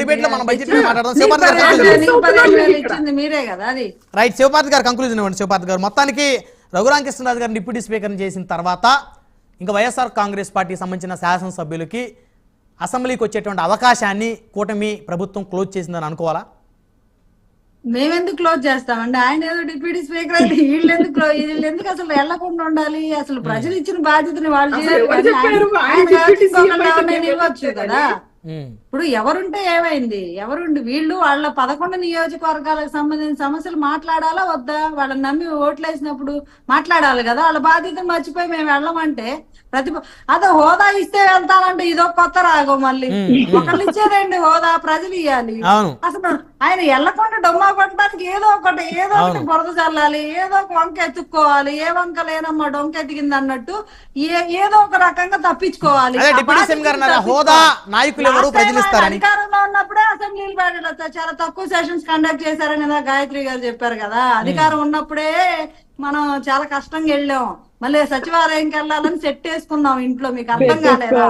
Debate లో మనం budget మాట్లాడదాం. రైట్, శివపార్తి గారు కంక్లూజన్ ఇవ్వండి. శివపార్తి గారు, మొత్తానికి రఘురామకృష్ణరాజు గారు డిప్యూటీ స్పీకర్ చేసిన తర్వాత ఇంకా వైఎస్ఆర్ కాంగ్రెస్ పార్టీకి సంబంధించిన శాసనసభ్యులకి అసెంబ్లీకి వచ్చేటువంటి అవకాశాన్ని కూటమి ప్రభుత్వం క్లోజ్ చేసిందని అనుకోవాలా? మేమెందుకు క్లోజ్ చేస్తామండి? ఆయన ఏదో డిప్యూటీ స్పీకర్ అయితే వీళ్ళు ఎందుకు అసలు వెళ్లకుండా ఉండాలి? అసలు ప్రజలు ఇచ్చిన బాధ్యతని వాళ్ళు ఇవ్వచ్చు కదా. ఇప్పుడు ఎవరుంటే ఏమైంది? ఎవరుండి వీళ్ళు వాళ్ళ 11 నియోజకవర్గాలకు సంబంధించిన సమస్యలు మాట్లాడాలా వద్దా? వాళ్ళని నమ్మి ఓట్లు వేసినప్పుడు మాట్లాడాలి కదా. వాళ్ళ బాధ్యతను మర్చిపోయి మేము వెళ్ళమంటే అదే హోదా ఇస్తే వెళ్తానంటే ఇదో కొత్త రాగం. మళ్ళీ ఒకళ్ళు ఇచ్చేదండి హోదా, ప్రజలు ఇవ్వాలి. అసలు ఆయన వెళ్ళకుండా డొమ్మా కొట్టడానికి ఏదో ఒకటి బురద చల్లాలి, ఏదో ఒక వంక ఎత్తుక్కోవాలి. ఏ వంక లేనమ్మా డొంక ఎదిగింది అన్నట్టు ఏదో ఒక రకంగా తప్పించుకోవాలి. అధికారంలో ఉన్నప్పుడే అసెంబ్లీలు చాలా తక్కువ సెషన్స్ కండక్ట్ చేశారని గాయత్రి గారు చెప్పారు కదా. అధికారం ఉన్నప్పుడే మనం చాలా కష్టంగా వెళ్ళాం. మళ్ళీ సచివాలయంకి వెళ్ళాలని సెట్ వేసుకున్నాం ఇంట్లో. మీకు అర్థం కాలేదా?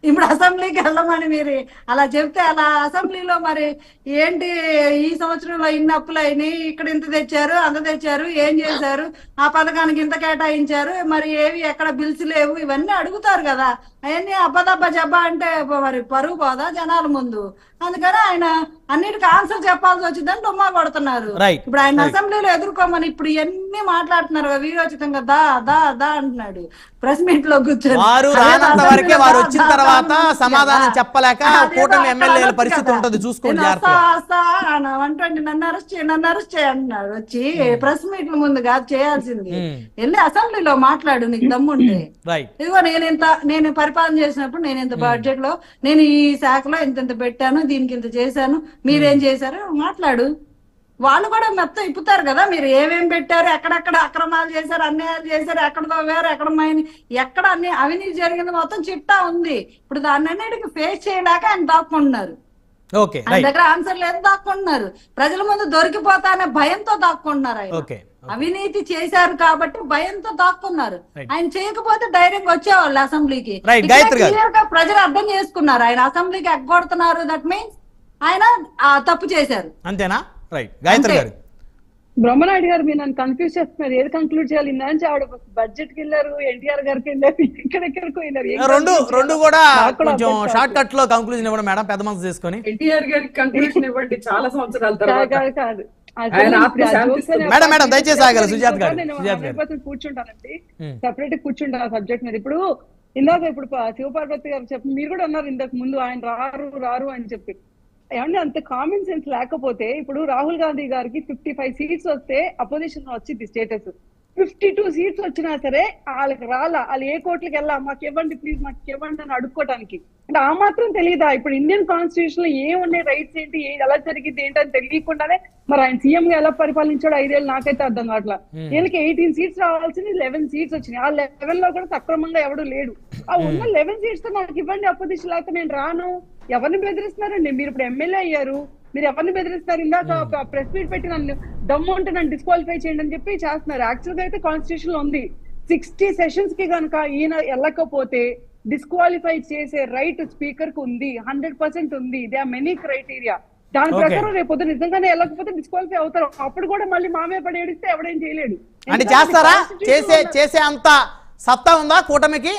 ఇప్పుడు అసెంబ్లీకి వెళ్ళమని మీరు అలా చెప్తే అలా అసెంబ్లీలో మరి ఏంటి ఈ సంవత్సరంలో ఇన్ని అప్పులు అయినాయి, ఇక్కడ ఇంత తెచ్చారు, అంత తెచ్చారు, ఏం చేశారు, ఆ పథకానికి ఇంత కేటాయించారు, మరి ఏవి ఎక్కడ బిల్స్ లేవు, ఇవన్నీ అడుగుతారు కదా. అవన్నీ అబ్బదబ్బా జబ్బా అంటే మరి పరుగు పోదా జనాల ముందు? అందుకని ఆయన అన్నిటికీ ఆన్సర్ చెప్పాల్సి వచ్చిందని డుమ్మా కొడుతున్నారు. ఇప్పుడు ఆయన అసెంబ్లీలో ఎదుర్కోమని ఇప్పుడు ఇవన్నీ మాట్లాడుతున్నారు. వీరోచితంగా దా దా దా అంటున్నాడు ప్రెస్ మీట్ లో కూర్చొని. వచ్చిన తర్వాత సమాధానం చెప్పలేక కూటమి ఎమ్మెల్యేల పరిస్థితి ఉంటుంది చూసుకోండి. 120 నన్ను అరెస్ట్ చేయి అంటున్నాడు. వచ్చి ప్రెస్ మీట్ ముందు కాదు చేయాల్సింది, వెళ్ళి అసెంబ్లీలో మాట్లాడు నీకు దమ్ముంటే. ఇదిగో నేను పరిపాలన చేసినప్పుడు నేను ఇంత బడ్జెట్ లో నేను ఈ శాఖలో ఇంత పెట్టాను, దీనికి ఇంత చేశాను, మీరేం చేశారు మాట్లాడు. వాళ్ళు కూడా మొత్తం ఇప్పుతారు కదా. మీరు ఏమేం పెట్టారు, ఎక్కడెక్కడ అక్రమాలు చేశారు, అన్యాయాలు చేశారు, ఎక్కడదో వేరు ఎక్కడ అన్ని అవినీతి జరిగింది మొత్తం చిట్టా ఉంది. ఇప్పుడు దాన్నన్నిటికి ఫేస్ చేయలేక ఆయన దాక్కుంటున్నారు. ఆయన దగ్గర ఆన్సర్ లేదు, దాక్కుంటున్నారు. ప్రజల ముందు దొరికిపోతానే భయంతో దాక్కుంటున్నారు. ఆయన అవినీతి చేశారు కాబట్టి భయంతో దాక్కున్నారు. ఆయన చేయకపోతే ధైర్యంగా వచ్చేవాళ్ళు అసెంబ్లీకి. ప్రజలు అర్థం చేసుకున్నారు ఆయన అసెంబ్లీకి ఎగ్గొడుతున్నారు, దట్ మీన్స్ ఆయన తప్పు చేశారు. అంతేనా? రైట్, గాయత్రి గారు. బ్రహ్మనాయుడు గారు మీరు నన్ను కన్ఫ్యూజ్ చేస్తున్నారు. ఏది కంక్లూడ్ చేయాలి? ఇందాంచి ఆవిడ బడ్జెట్ కి వెళ్ళారు, ఎన్టీఆర్ గారికి వెళ్ళారు, ఎక్కడెక్కడికి వెళ్ళారు. రెండు కూడా కొంచెం షార్ట్ కట్ లో కంక్లూజన్ ఇవ్వడం మేడం, పెద్ద మనసు చేసుకొని. ఎన్టీఆర్ గారికి కంక్లూజన్ ఇవ్వండి చాలా సంవత్సరాల తర్వాత. కాదు మేడం దయచేసి ఆగాలి. సుజాత గారు కూర్చుంటానండి, సెపరేట్ కూర్చుంటాను ఆ సబ్జెక్ట్ మీద. ఇప్పుడు ఇందాక శివపార్వతి గారు చెప్పి మీరు కూడా అన్నారు ఇంతకు ముందు ఆయన రారు అని చెప్పి. ఏమంటే అంత కామన్ సెన్స్ లేకపోతే ఇప్పుడు రాహుల్ గాంధీ గారికి 55 సీట్స్ వస్తే అపోజిషన్ వచ్చింది స్టేటస్, 52 సీట్స్ వచ్చినా సరే వాళ్ళకి వాళ్ళు ఏ కోర్టులకు వెళ్ళా మాకు ఇవ్వండి ప్లీజ్ మాకు ఇవ్వండి అని అడుక్కోవడానికి. అంటే ఆ మాత్రం తెలియదా? ఇప్పుడు ఇండియన్ కాన్స్టిట్యూషన్ లో ఏమున్నాయి, రైట్స్ ఏంటి, ఎలా జరిగింది ఏంటని తెలియకుండానే మరి ఆయన సీఎం గా ఎలా పరిపాలించాడు 5 ఏళ్ళు నాకైతే అర్థం కావట్లా. వీళ్ళకి 18 సీట్స్ రావాల్సింది 11 సీట్స్ వచ్చినాయి. ఆ 11 లో కూడా సక్రమంగా ఎవడు లేడు. ఆ ఉన్న 11 సీట్స్ తో నాకు ఇవ్వండి అపోజిషన్ లేకపోతే నేను రాను. ఎవరిని బెదిరిస్తున్నారండి? మీరు ఇప్పుడు ఎమ్మెల్యే అయ్యారు, మీరు ఎవరిని బెదిరిస్తారు? ఇందాక ప్రెస్ మీట్ పెట్టి నన్ను దమ్ము ఉంటే నన్ను డిస్క్వాలిఫై చేయండి అని చెప్పి చేస్తున్నారు. యాక్చువల్ గా అయితే కాన్స్టిట్యూషన్ లో ఉంది 60 సెషన్స్ కి కనుక ఈయన వెళ్ళకపోతే డిస్క్వాలిఫై చేసే రైట్ స్పీకర్ కు ఉంది, 100% ఉంది. They are many criteria. దాని ప్రకారం రేపు నిజంగానే వెళ్ళకపోతే డిస్క్వాలిఫై అవుతారు. అప్పుడు కూడా మళ్ళీ మామే పడి ఏడిస్తే ఎవడేం చేయలేడు. అంటే చేస్తారా? చేసే అంత సత్తా ఉందా కూటమికి?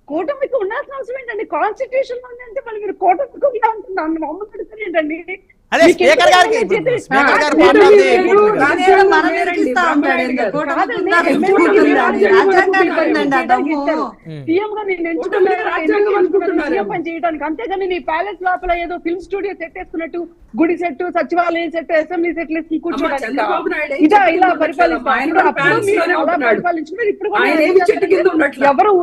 కూటమికి ఉండాల్సిన అవసరం ఏంటండి? కాన్స్టిట్యూషన్ ఉంది అంటే మళ్ళీ మీరు కూటమికి ఉందా అంటున్నాను అమ్మ ఏంటండి? సీఎం గా నేను ఎంచుకున్నాను చేయడానికి, అంతేగాని నీ ప్యాలెస్ లోపల ఏదో ఫిల్మ్ స్టూడియో సెట్ వేసుకున్నట్టు గుడి సెట్, సచివాలయం సెట్, అసెంబ్లీ సెట్ వేసుకుని కూర్చోడానికి ఇలా ఇలా పరిపాలిస్తున్నారు. ఇప్పుడు ఎవరు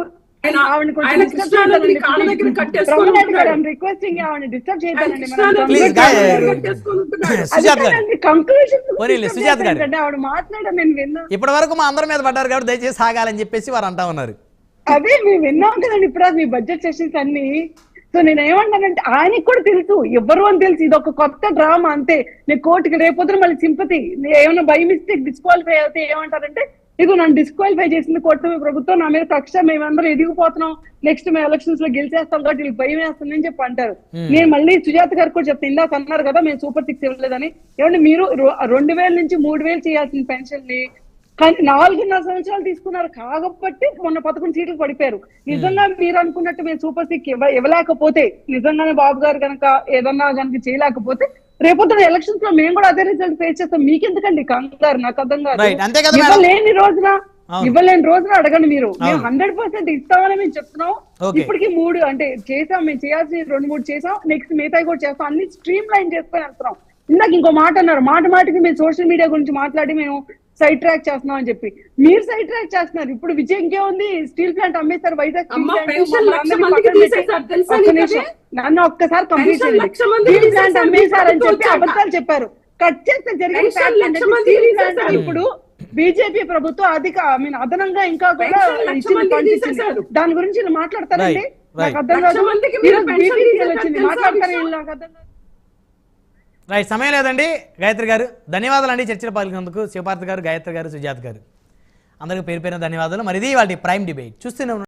ఇప్పటి వరకు మా అందరి మీద పడ్డారు కాబట్టి దయచేసి ఆగాలని చెప్పేసి వారు అంటా ఉన్నారు. అదే మేము విన్నాం కదండి ఇప్పుడు మీ బడ్జెట్ సెషన్స్ అన్ని. సో నేను ఏమంటానంటే ఆయనకి కూడా తెలుసు ఎవరు అని తెలుసు, ఇది ఒక కొత్త డ్రామా అంతే. నేను కోర్టుకి రేపొద్దున మళ్ళీ సింపతి ఏమైనా బై మిస్టేక్ డిస్క్వాలిఫై అయితే ఏమంటారంటే ఇదిగో నన్ను డిస్క్వాలిఫై చేసింది కూటమి ప్రభుత్వం, నా మీద కక్ష, మేమందరం ఎదిగిపోతున్నాం, నెక్స్ట్ మేము ఎలక్షన్స్ లో గెలిచేస్తాం కాబట్టి వీళ్ళకి భయం వేస్తుందని చెప్పి అంటారు. నేను మళ్ళీ సుజాత గారు కూడా చెప్తాను, ఇందాక అన్నారు కదా మేము సూపర్ 6 ఇవ్వలేదని. ఏమంటే మీరు 2000 నుంచి 3000 చేయాల్సిన పెన్షన్ ని కానీ 4.5 సంవత్సరాలు తీసుకున్నారు కాబట్టి మొన్న 11 సీట్లు పడిపోయారు. నిజంగా మీరు అనుకున్నట్టు మేము సూపర్ 6 ఇవ్వలేకపోతే, నిజంగానే బాబు గారు కనుక ఏదన్నా కనుక చేయలేకపోతే రేపొద్దున ఎలక్షన్స్ లో మేము కూడా అదే రిజల్ట్ ఫేస్ చేస్తాం. మీకెందుకండి కంగారు? నాకు అర్థం కాదు. ఇవ్వలేని రోజున అడగండి మీరు. మేము 100% ఇస్తామని మేము చెప్తున్నాం. ఇప్పటికి 3 అంటే చేసాం, మేము చేయాల్సి 2-3 చేసాం, నెక్స్ట్ మిగతా కూడా చేస్తాం, అన్ని స్ట్రీమ్ లైన్ చేసుకొని వెళ్తున్నాం. ఇందాక ఇంకో మాట అన్నారు, మాటికి మేము సోషల్ మీడియా గురించి మాట్లాడి మేము సైడ్ ట్రాక్ చేస్తున్నాం అని చెప్పి. మీరు సైడ్ ట్రాక్ చేస్తున్నారు. ఇప్పుడు విజయ్ ఇంకేముంది, స్టీల్ ప్లాంట్ అమ్మేస్తారు, వైజాగ్ నన్ను ఒక్కసారి కంప్లీట్ చేయండి. స్టీల్ ప్లాంట్ అమ్మేశారని చెప్పి అబద్ధాలు చెప్పారు. కట్ చేస్తే జరిగిన ఇప్పుడు బీజేపీ ప్రభుత్వం అదనంగా ఇంకా కూడా దాని గురించి మాట్లాడతారండి. నాకు అర్థం కాదు. వచ్చింది మాట్లాడతారు, నాకు అర్థం కాదు. రైట్, సమయం లేదండి. గాయత్రి గారు ధన్యవాదాలు అండి చర్చలో పాల్గొన్నందుకు. శివపార్వతి గారు, గాయత్రి గారు, సుజాత గారు అందరికీ పేరు ధన్యవాదాలు. మరి ఇది వాటి ప్రైమ్ డిబేట్ చూస్తూనే